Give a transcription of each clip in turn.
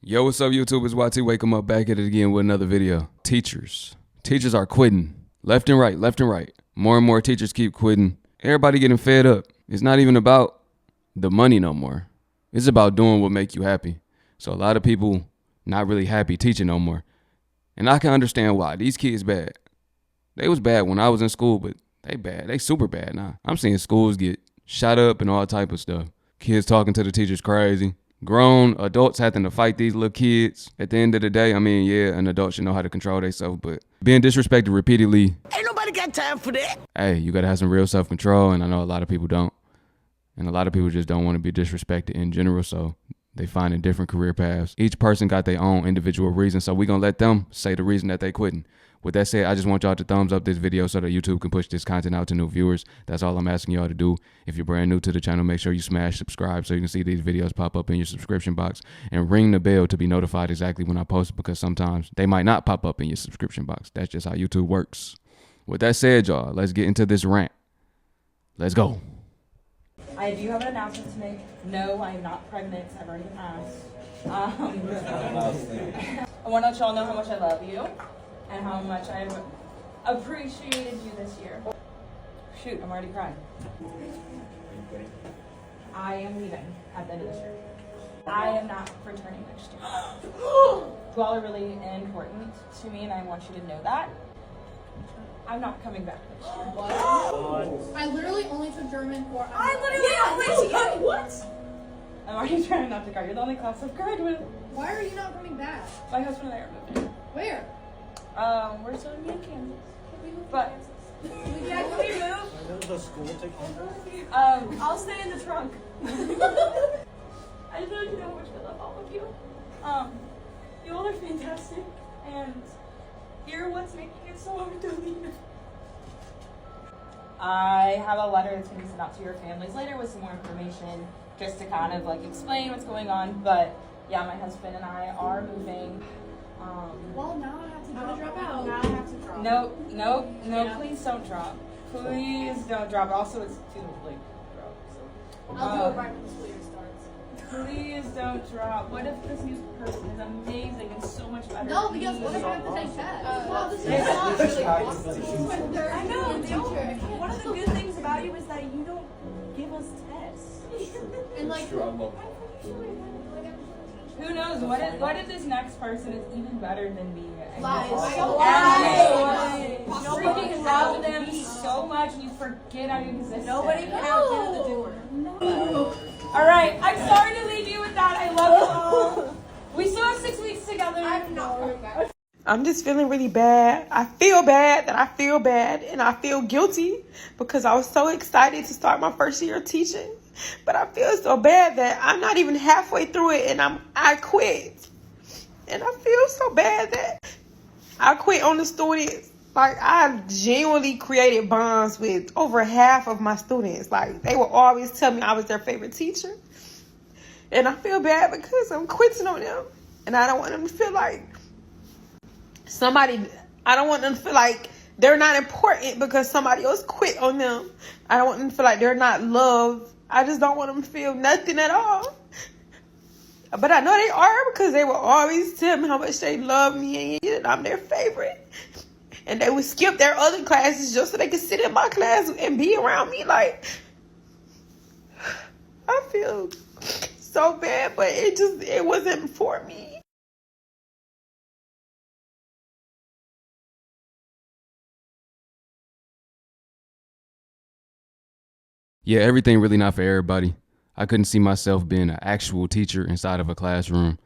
Yo, what's up, YouTube? It's YT. Wake 'em up, back at it again with another video. Teachers are quitting left and right, left and right. More and more teachers keep quitting. Everybody getting fed up. It's not even about the money no more. It's about doing what make you happy. So a lot of people not really happy teaching no more. And I can understand why. These kids bad. They was bad when I was in school, but they bad. They super bad now. I'm seeing schools get shot up and all type of stuff. Kids talking to the teachers crazy. Grown adults having to fight these little kids. At the end of the day, I mean, yeah, an adult should know how to control themselves, but being disrespected repeatedly, ain't nobody got time for that. Hey, you gotta have some real self-control, and I know a lot of people don't. And a lot of people just don't want to be disrespected in general, so they find in different career paths. Each person got their own individual reason, so we're gonna let them say the reason that they quitting. With that said, I just want y'all to thumbs up this video so that YouTube can push this content out to new viewers. That's all I'm asking y'all to do. If you're brand new to the channel, make sure you smash subscribe so you can see these videos pop up in your subscription box, and ring the bell to be notified exactly when I post, because sometimes they might not pop up in your subscription box. That's just how YouTube works. With that said, y'all, let's get into this rant. Let's go. I do have an announcement to make. No, I am not pregnant. I've already asked. I want to let y'all know how much I love you and how much I've appreciated you this year. Shoot, I'm already crying. I am leaving at the end of this year. I am not returning next year. You all are really important to me, and I want you to know that. I'm not coming back next year. What? I literally only took German for. What? I'm already trying not to cry. You're the only class I've cried with. Why are you not coming back? My husband and I are moving. Where? We're still in Kansas. But yeah, can we move? The school take longer? I'll stay in the trunk. I just want you to know how much I love all of you. You all are fantastic, and you're what's making it so hard to leave. I have a letter that's going to be sent out to your families later with some more information, just to kind of like explain what's going on. But yeah, my husband and I are moving. Well, now I have to drop out. Now I have to drop. No, yeah. Please don't drop. Please don't drop. Also, it's too late to drop. So. I'll do it right when the school year starts. Please don't drop. What if this new person is amazing and so much better? No, because what if I have to take tests? I know. One of the good things about you is that you don't give us tests. And like, who knows? What if this next person is even better than me? Lies. You freaking love them so much and you forget I exist. Nobody can outdo the doer. Alright, I'm sorry to leave you with that. I love you all. We still have 6 weeks together. I'm not coming back. I'm just feeling really bad. I feel bad that I feel bad, and I feel guilty because I was so excited to start my first year of teaching. But I feel so bad that I'm not even halfway through it and I quit. And I feel so bad that I quit on the students. Like, I genuinely created bonds with over half of my students. Like, they will always tell me I was their favorite teacher. And I feel bad because I'm quitting on them. And I don't want them to feel like I don't want them to feel like they're not important because somebody else quit on them. I don't want them to feel like they're not loved. I just don't want them to feel nothing at all. But I know they are, because they will always tell me how much they love me and I'm their favorite. And they would skip their other classes just so they could sit in my class and be around me. Like, I feel so bad, but it wasn't for me. Yeah, everything really not for everybody. I couldn't see myself being an actual teacher inside of a classroom.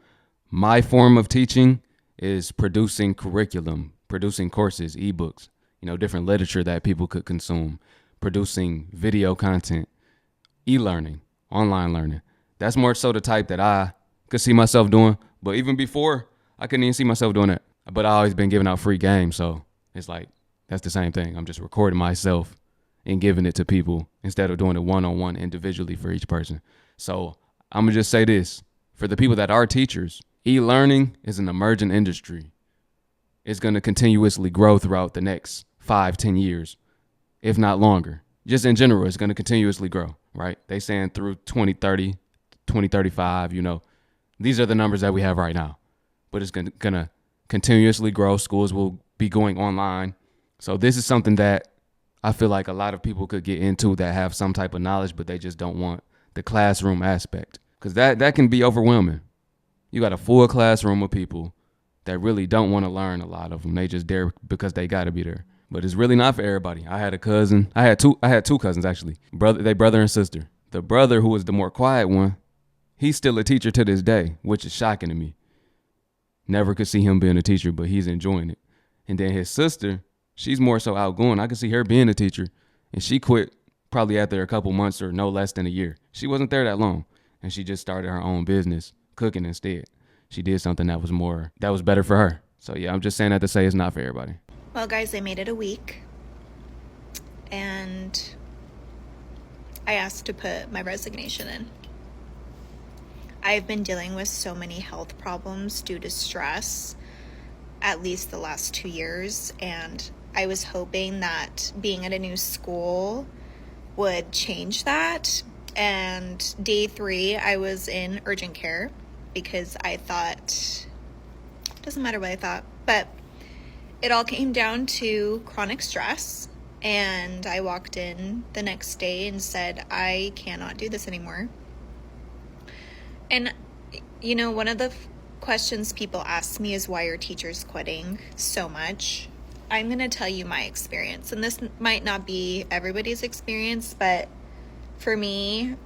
My form of teaching is producing curriculum, producing courses, ebooks, different literature that people could consume, producing video content, e-learning, online learning. That's more so the type that I could see myself doing. But even before, I couldn't even see myself doing that. But I always been giving out free games, so it's like, that's the same thing. I'm just recording myself and giving it to people instead of doing it one-on-one individually for each person. So I'm gonna just say this, for the people that are teachers, e-learning is an emerging industry. It's gonna continuously grow throughout the next 5-10 years, if not longer. Just in general, it's gonna continuously grow, right? They saying through 2030, 2035, These are the numbers that we have right now. But it's going to continuously grow. Schools will be going online. So this is something that I feel like a lot of people could get into that have some type of knowledge, but they just don't want the classroom aspect. Because that can be overwhelming. You got a full classroom of people that really don't want to learn, a lot of them. They just there because they got to be there. But it's really not for everybody. I had two cousins actually. Brother and sister. The brother, who was the more quiet one, he's still a teacher to this day, which is shocking to me. Never could see him being a teacher, but he's enjoying it. And then his sister, she's more so outgoing. I could see her being a teacher, and she quit probably after a couple months or no less than a year. She wasn't there that long, and she just started her own business, cooking instead. She did something that was better for her. So yeah, I'm just saying that to say it's not for everybody. Well, guys, I made it a week, and I asked to put my resignation in. I've been dealing with so many health problems due to stress, at least the last 2 years, and I was hoping that being at a new school would change that. And day 3, I was in urgent care because I thought, doesn't matter what I thought, but it all came down to chronic stress. And I walked in the next day and said, I cannot do this anymore. And, you know, one of the questions people ask me is, why are teachers quitting so much? I'm going to tell you my experience. And this might not be everybody's experience, but for me,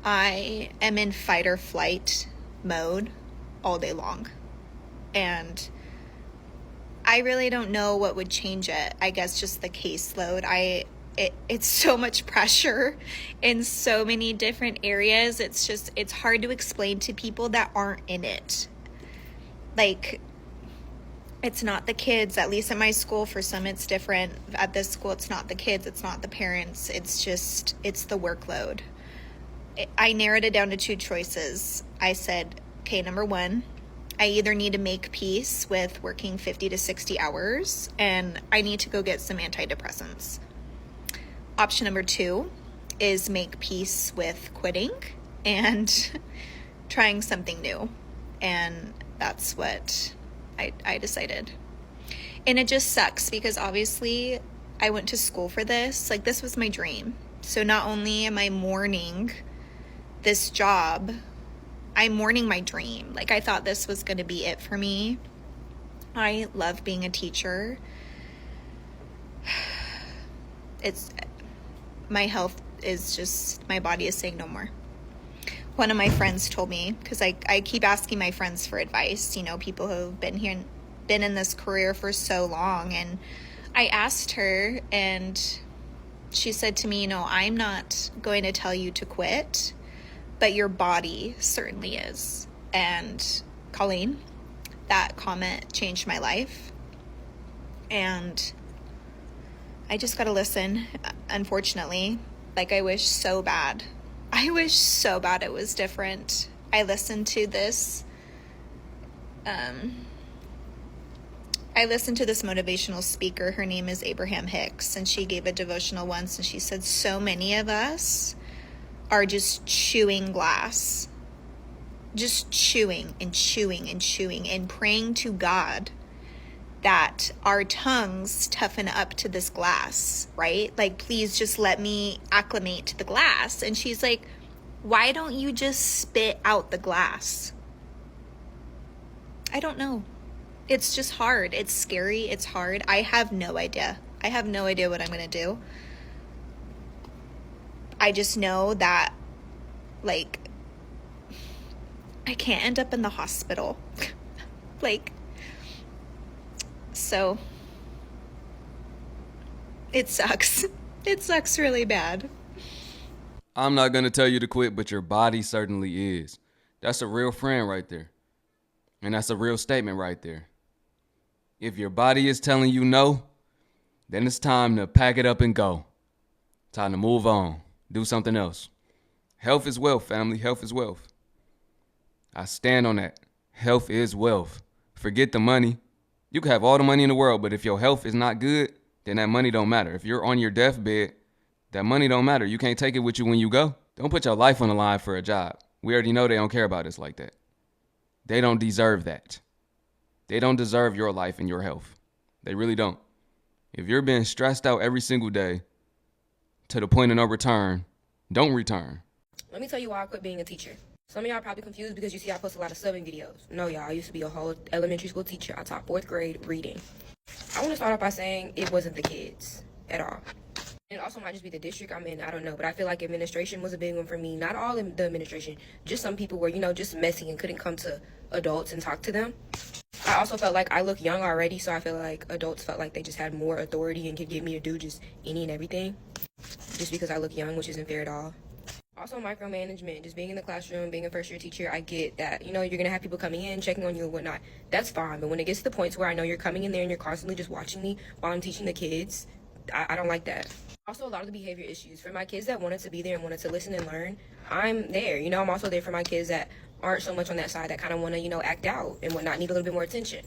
I am in fight or flight mode all day long. And I really don't know what would change it. I guess just the caseload. It's so much pressure in so many different areas. It's hard to explain to people that aren't in it. Like, it's not the kids, at least at my school. For some, it's different. At this school, it's not the kids, it's not the parents. It's the workload. I narrowed it down to 2 choices. I said, okay, number 1, I either need to make peace with working 50 to 60 hours, and I need to go get some antidepressants. Option number 2 is make peace with quitting and trying something new. And that's what I decided. And it just sucks because obviously I went to school for this. Like, this was my dream. So not only am I mourning this job, I'm mourning my dream. Like, I thought this was going to be it for me. I love being a teacher. My health is just, my body is saying no more. One of my friends told me, because I keep asking my friends for advice, you know, people who have been in this career for so long. And I asked her, and she said to me, you know, I'm not going to tell you to quit, but your body certainly is. And Colleen, that comment changed my life. And I just got to listen, unfortunately. Like, I wish so bad it was different. I listened to this motivational speaker. Her name is Abraham Hicks, and she gave a devotional once, and she said, so many of us are just chewing glass, just chewing and chewing and chewing and praying to God that our tongues toughen up to this glass, right? Like, please just let me acclimate to the glass. And she's like, why don't you just spit out the glass? I don't know. It's just hard. It's scary. It's hard. I have no idea. I have no idea what I'm going to do. I just know that, like, I can't end up in the hospital. Like, so it sucks. It sucks really bad. I'm not going to tell you to quit, but your body certainly is. That's a real friend right there. And that's a real statement right there. If your body is telling you no, then it's time to pack it up and go. Time to move on. Do something else. Health is wealth, family. Health is wealth. I stand on that. Health is wealth. Forget the money. You can have all the money in the world, but if your health is not good, then that money don't matter. If you're on your deathbed, that money don't matter. You can't take it with you when you go. Don't put your life on the line for a job. We already know they don't care about us like that. They don't deserve that. They don't deserve your life and your health. They really don't. If you're being stressed out every single day to the point of no return, don't return. Let me tell you why I quit being a teacher. Some of y'all are probably confused because you see I post a lot of subbing videos. No, y'all, I used to be a whole elementary school teacher. I taught 4th grade reading. I want to start off by saying it wasn't the kids at all. It also might just be the district I'm in, I don't know. But I feel like administration was a big one for me. Not all of the administration, just some people were, just messy and couldn't come to adults and talk to them. I also felt like I look young already, so I feel like adults felt like they just had more authority and could get me to do just any and everything. Just because I look young, which isn't fair at all. Also, micromanagement, just being in the classroom, being a first-year teacher, I get that, you're going to have people coming in, checking on you and whatnot. That's fine, but when it gets to the points where I know you're coming in there and you're constantly just watching me while I'm teaching the kids, I don't like that. Also, a lot of the behavior issues. For my kids that wanted to be there and wanted to listen and learn, I'm there. I'm also there for my kids that aren't so much on that side, that kind of want to, act out and whatnot, need a little bit more attention.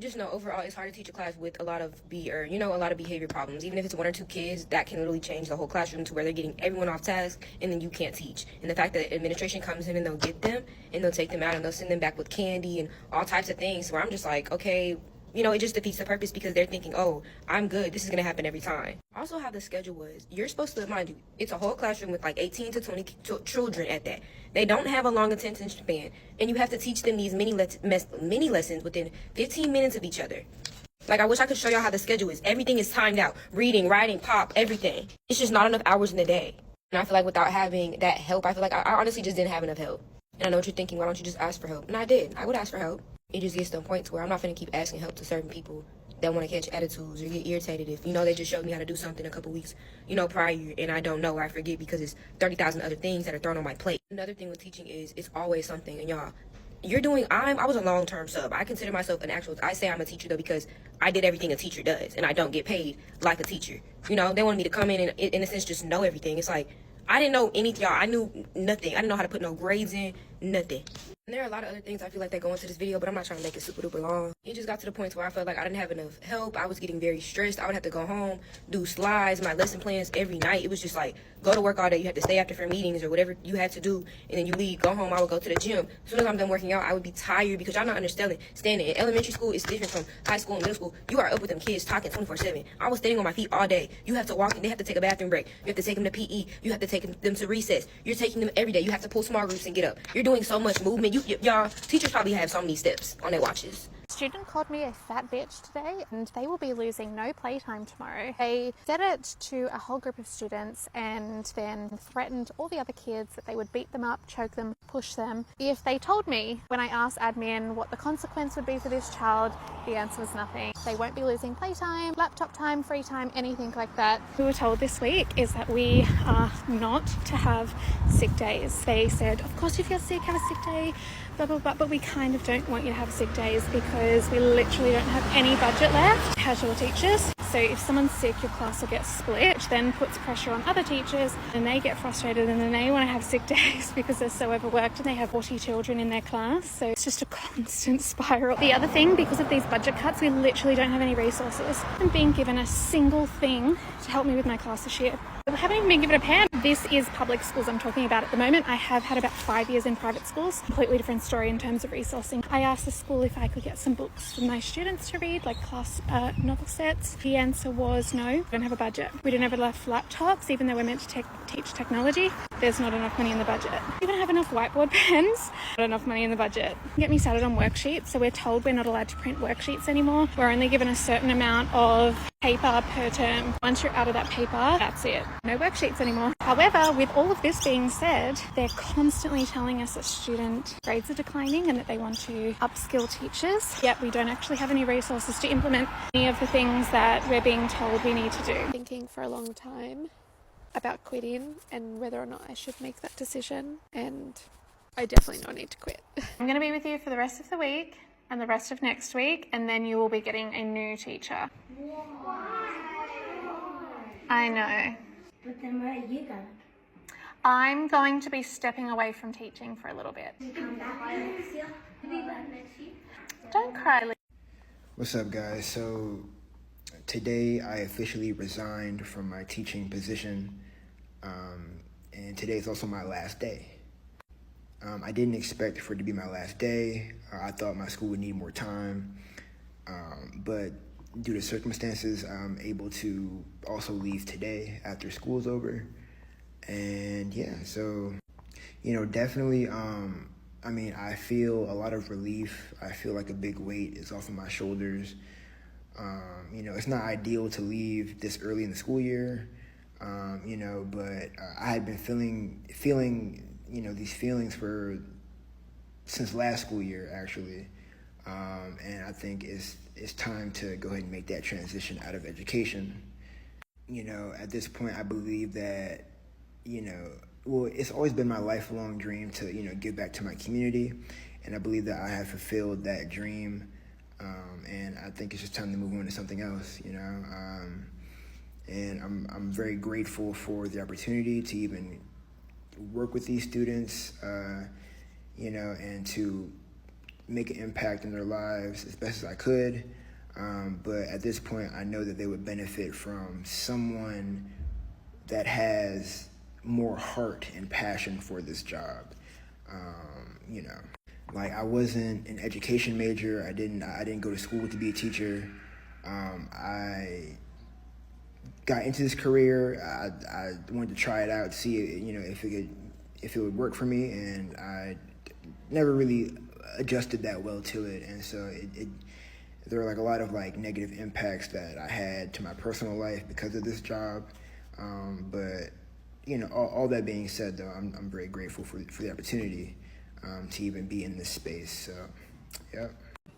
Just know, overall, it's hard to teach a class with a lot of a lot of behavior problems. Even if it's 1 or 2 kids, that can really change the whole classroom to where they're getting everyone off task, and then you can't teach. And the fact that administration comes in and they'll get them, and they'll take them out, and they'll send them back with candy and all types of things, where I'm just like, okay, it just defeats the purpose because they're thinking, oh, I'm good, this is going to happen every time. Also, how the schedule was, you're supposed to, mind you, it's a whole classroom with like 18 to 20 children at that. They don't have a long attention span, and you have to teach them these mini lessons within 15 minutes of each other. Like, I wish I could show y'all how the schedule is. Everything is timed out. Reading, writing, pop, everything. It's just not enough hours in the day. And I feel like without having that help, I feel like I honestly just didn't have enough help. And I know what you're thinking, why don't you just ask for help? And I did. I would ask for help. It just gets to a point where I'm not finna keep asking help to certain people that want to catch attitudes or get irritated if, they just showed me how to do something a couple weeks, prior, and I don't know, or I forget because it's 30,000 other things that are thrown on my plate. Another thing with teaching is it's always something, and y'all, I was a long-term sub. I consider myself I say I'm a teacher though because I did everything a teacher does, and I don't get paid like a teacher. They wanted me to come in and, in a sense, just know everything. It's like, I didn't know anything, y'all. I knew nothing. I didn't know how to put no grades in, nothing. And there are a lot of other things I feel like that go into this video, but I'm not trying to make it super duper long. It just got to the point where I felt like I didn't have enough help. I was getting very stressed. I would have to go home, do slides, my lesson plans every night. It was just like, go to work all day. You have to stay after for meetings or whatever you had to do, and then you leave, go home. I would go to the gym. As soon as I'm done working out, I would be tired because y'all not understanding. Standing in elementary school is different from high school and middle school. You are up with them kids talking 24/7. I was standing on my feet all day. You have to walk, and they have to take a bathroom break. You have to take them to PE. You have to take them to recess. You're taking them every day. You have to pull small groups and get up. You're doing so much movement. Y'all, teachers probably have so many steps on their watches. Student called me a fat bitch today, and they will be losing no playtime tomorrow. They said it to a whole group of students and then threatened all the other kids that they would beat them up, choke them, push them. If they told me when I asked admin what the consequence would be for this child, the answer was nothing. They won't be losing playtime, laptop time, free time, anything like that. We were told this week is that we are not to have sick days. They said, of course, if you're sick, have a sick day, blah, blah, blah, but we kind of don't want you to have sick days because we literally don't have any budget left. Casual teachers. So if someone's sick, your class will get split, which then puts pressure on other teachers, and they get frustrated, and then they want to have sick days because they're so overworked and they have 40 children in their class. So it's just a constant spiral. The other thing, because of these budget cuts, we literally don't have any resources. I'm being given a single thing to help me with my class this year. I haven't even been given a pen. This is public schools I'm talking about at the moment. I have had about 5 years in private schools. Completely different story in terms of resourcing. I asked the school if I could get some books for my students to read, like class novel sets. The answer was no. We don't have a budget. We don't have enough laptops, even though we're meant to teach technology. There's not enough money in the budget. We don't have enough whiteboard pens. Not enough money in the budget. Get me started on worksheets. So we're told we're not allowed to print worksheets anymore. We're only given a certain amount of paper per term. Once you're out of that paper, that's it. No worksheets anymore. However, with all of this being said, they're constantly telling us that student grades are declining and that they want to upskill teachers, yet we don't actually have any resources to implement any of the things that we're being told we need to do. Thinking for a long time about quitting and whether or not I should make that decision, and I definitely know I need to quit. I'm going to be with you for the rest of the week and the rest of next week, and then you will be getting a new teacher. I know. But then where are you going? I'm going to be stepping away from teaching for a little bit. Come back next year. Be back next year. Don't cry, Lee. What's up, guys? So today I officially resigned from my teaching position, and today is also my last day. I didn't expect for it to be my last day. I thought my school would need more time, but due to circumstances, I'm able to also leave today after school's over. And yeah, so, definitely, I feel a lot of relief. I feel like a big weight is off of my shoulders. It's not ideal to leave this early in the school year, but I had been feeling, these feelings since last school year, actually. And I think it's time to go ahead and make that transition out of education. At this point, I believe that, it's always been my lifelong dream to, give back to my community. And I believe that I have fulfilled that dream. And I think it's just time to move on to something else, and I'm very grateful for the opportunity to even work with these students, and to make an impact in their lives as best as I could. But at this point, I know that they would benefit from someone that has more heart and passion for this job. Like, I wasn't an education major. I didn't go to school to be a teacher. I got into this career. I wanted to try it out to see, if it would work for me, and I never really adjusted that well to it. And so there were like a lot of like negative impacts that I had to my personal life because of this job. But all that being said, though, I'm very grateful for the opportunity to even be in this space. So, yeah.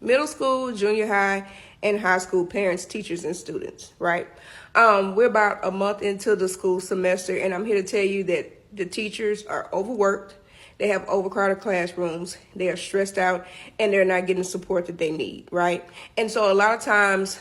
Middle school, junior high, and high school parents, teachers, and students, right? We're about a month into the school semester, and I'm here to tell you that the teachers are overworked. They have overcrowded classrooms. They are stressed out, and they're not getting the support that they need, right? And so a lot of times,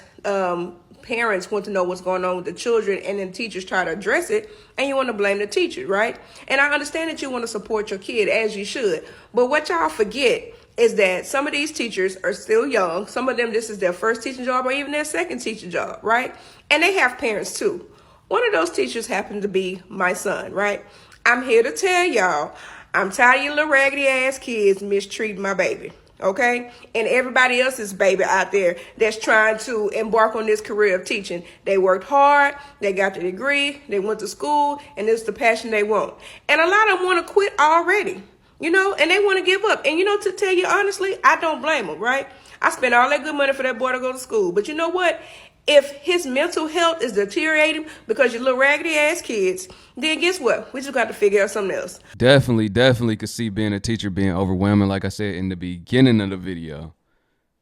parents want to know what's going on with the children, and then teachers try to address it, and you want to blame the teacher, right? And I understand that you want to support your kid, as you should. But what y'all forget is that some of these teachers are still young. Some of them, this is their first teaching job or even their second teaching job, right? And they have parents too. One of those teachers happened to be my son, right? I'm here to tell y'all, I'm tired of you little raggedy ass kids mistreating my baby. Okay? And everybody else's baby out there that's trying to embark on this career of teaching. They worked hard, they got the degree, they went to school, and it's the passion they want. And a lot of them want to quit already, and they want to give up. And to tell you honestly, I don't blame them, right? I spent all that good money for that boy to go to school. But you know what? If his mental health is deteriorating because you little raggedy ass kids, then guess what? We just got to figure out something else. Definitely could see being a teacher being overwhelming. Like I said in the beginning of the video,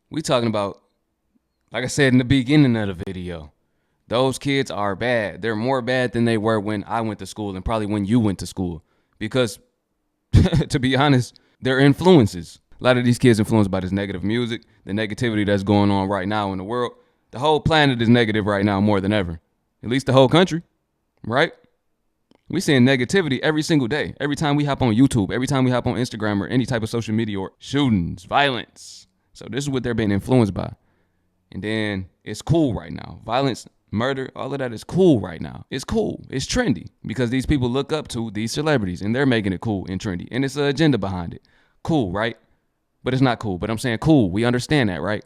we talking about, like I said in the beginning of the video, those kids are bad. They're more bad than they were when I went to school and probably when you went to school. Because to be honest, they're influences. A lot of these kids influenced by this negative music, the negativity that's going on right now in the world. The whole planet is negative right now more than ever. At least the whole country, right? We seeing negativity every single day. Every time we hop on YouTube, every time we hop on Instagram or any type of social media, or shootings, violence. So this is what they're being influenced by. And then it's cool right now. Violence, murder, all of that is cool right now. It's cool. It's trendy because these people look up to these celebrities and they're making it cool and trendy. And it's an agenda behind it. Cool, right? But it's not cool. But I'm saying cool. We understand that, right?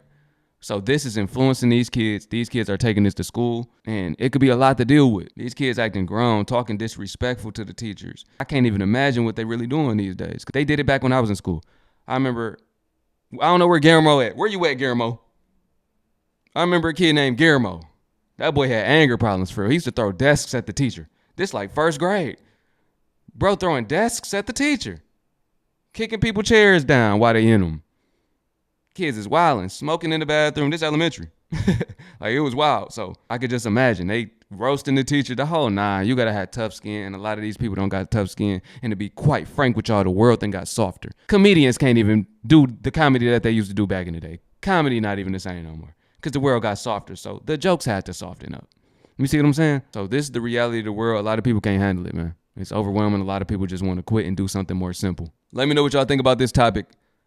So this is influencing these kids. These kids are taking this to school, and it could be a lot to deal with. These kids acting grown, talking disrespectful to the teachers. I can't even imagine what they're really doing these days. They did it back when I was in school. I remember, I don't know where Guillermo at. Where you at, Guillermo? I remember a kid named Guillermo. That boy had anger problems for real. He used to throw desks at the teacher. This like first grade. Bro throwing desks at the teacher. Kicking people chairs down while they in them. Kids is wilding, smoking in the bathroom. This elementary. Like, it was wild. So I could just imagine they roasting the teacher, the whole nine. You gotta have tough skin, and a lot of these people don't got tough skin. And to be quite frank with y'all, the world then got softer. Comedians can't even do the comedy that they used to do back in the day. Comedy not even the same no more because the world got softer. So the jokes had to soften up. You see what I'm saying? So this is the reality of the world. A lot of people can't handle it, man. It's overwhelming. A lot of people just want to quit and do something more simple. Let me know what y'all think about this topic.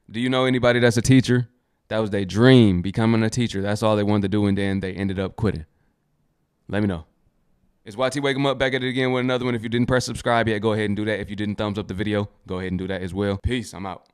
Do you know anybody that's a teacher? That was their dream, becoming a teacher. That's all they wanted to do, and then they ended up quitting. Let me know. It's YT Wake 'em Up, back at it again with another one. If you didn't press subscribe yet, go ahead and do that. If you didn't thumbs up the video, go ahead and do that as well. Peace. I'm out.